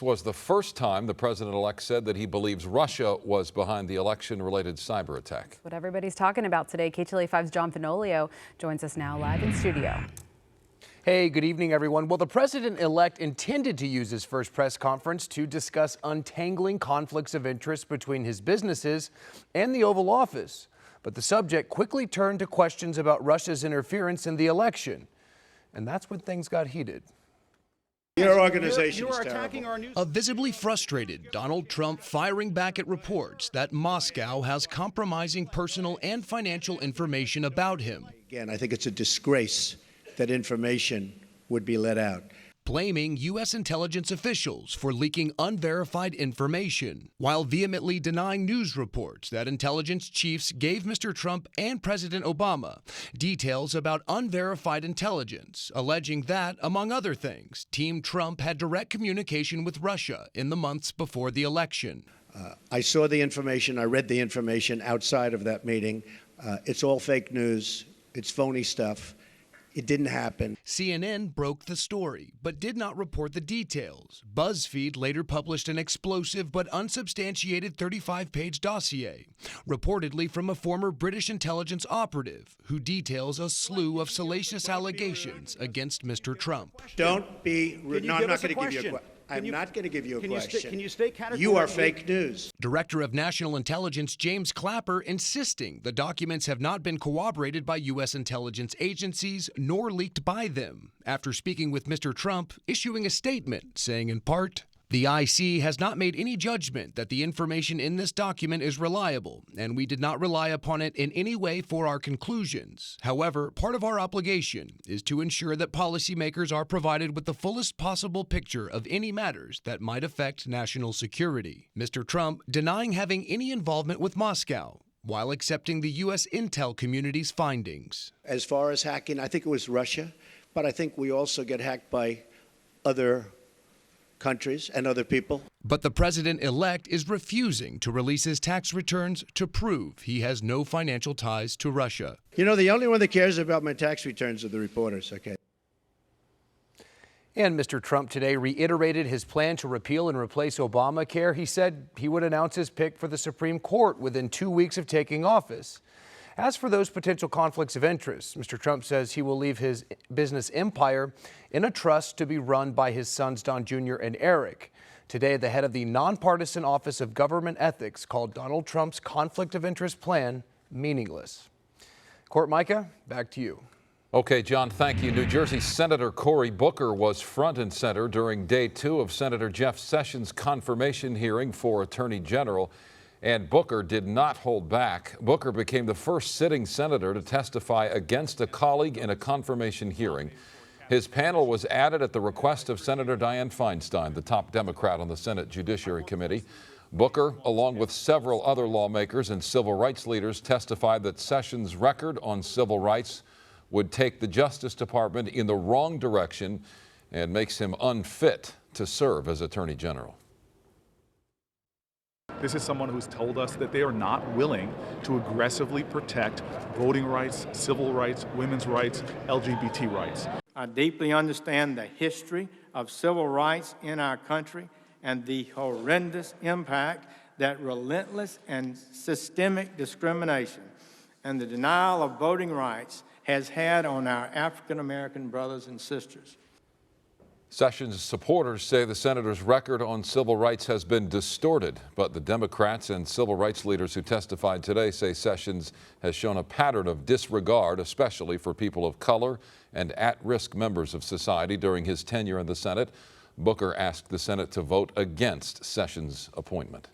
Was the first time the president-elect said that he believes Russia was behind the election-related cyber attack. What everybody's talking about today. KTLA 5's John Fenolio joins us now live in studio. Hey, good evening, everyone. Well, the president-elect intended to use his first press conference to discuss untangling conflicts of interest between his businesses and the Oval Office. But the subject quickly turned to questions about Russia's interference in the election. And that's when things got heated. Your organization is terrible. A visibly frustrated Donald Trump firing back at reports that Moscow has compromising personal and financial information about him. Again, I think it's a disgrace that information would be let out. Blaming U.S. intelligence officials for leaking unverified information, while vehemently denying news reports that intelligence chiefs gave Mr. Trump and President Obama details about unverified intelligence, alleging that, among other things, Team Trump had direct communication with Russia in the months before the election. I saw the information. I read the information outside of that meeting. It's all fake news. It's phony stuff. It didn't happen. CNN broke the story, but did not report the details. BuzzFeed later published an explosive but unsubstantiated 35-page dossier, reportedly from a former British intelligence operative, who details a slew of salacious allegations against Mr. Trump. Don't be rude. No, I'm not going to give you a question. I'm not going to give you a question. Can you stay categorical? You are fake news. Director of National Intelligence James Clapper insisting the documents have not been corroborated by U.S. intelligence agencies nor leaked by them, after speaking with Mr. Trump, issuing a statement saying in part, "The IC has not made any judgment that the information in this document is reliable, and we did not rely upon it in any way for our conclusions. However, part of our obligation is to ensure that policymakers are provided with the fullest possible picture of any matters that might affect national security." Mr. Trump denying having any involvement with Moscow, while accepting the U.S. intel community's findings. As far as hacking, I think it was Russia, but I think we also get hacked by other countries and other people. But the president-elect is refusing to release his tax returns to prove he has no financial ties to Russia. You know, the only one that cares about my tax returns are the reporters, okay? And Mr. Trump today reiterated his plan to repeal and replace Obamacare. He said he would announce his pick for the Supreme Court within 2 weeks of taking office. As for those potential conflicts of interest, Mr. Trump says he will leave his business empire in a trust to be run by his sons Don Jr. and Eric. Today, the head of the nonpartisan Office of Government Ethics called Donald Trump's conflict of interest plan meaningless. Court Micah, back to you. Okay, John, thank you. New Jersey Senator Cory Booker was front and center during day 2 of Senator Jeff Sessions' confirmation hearing for Attorney General. And Booker did not hold back. Booker became the first sitting senator to testify against a colleague in a confirmation hearing. His panel was added at the request of Senator Dianne Feinstein, the top Democrat on the Senate Judiciary Committee. Booker, along with several other lawmakers and civil rights leaders, testified that Sessions' record on civil rights would take the Justice Department in the wrong direction and makes him unfit to serve as Attorney General. This is someone who's told us that they are not willing to aggressively protect voting rights, civil rights, women's rights, LGBT rights. I deeply understand the history of civil rights in our country and the horrendous impact that relentless and systemic discrimination and the denial of voting rights has had on our African-American brothers and sisters. Sessions' supporters say the senator's record on civil rights has been distorted, but the Democrats and civil rights leaders who testified today say Sessions has shown a pattern of disregard, especially for people of color and at-risk members of society during his tenure in the Senate. Booker asked the Senate to vote against Sessions' appointment.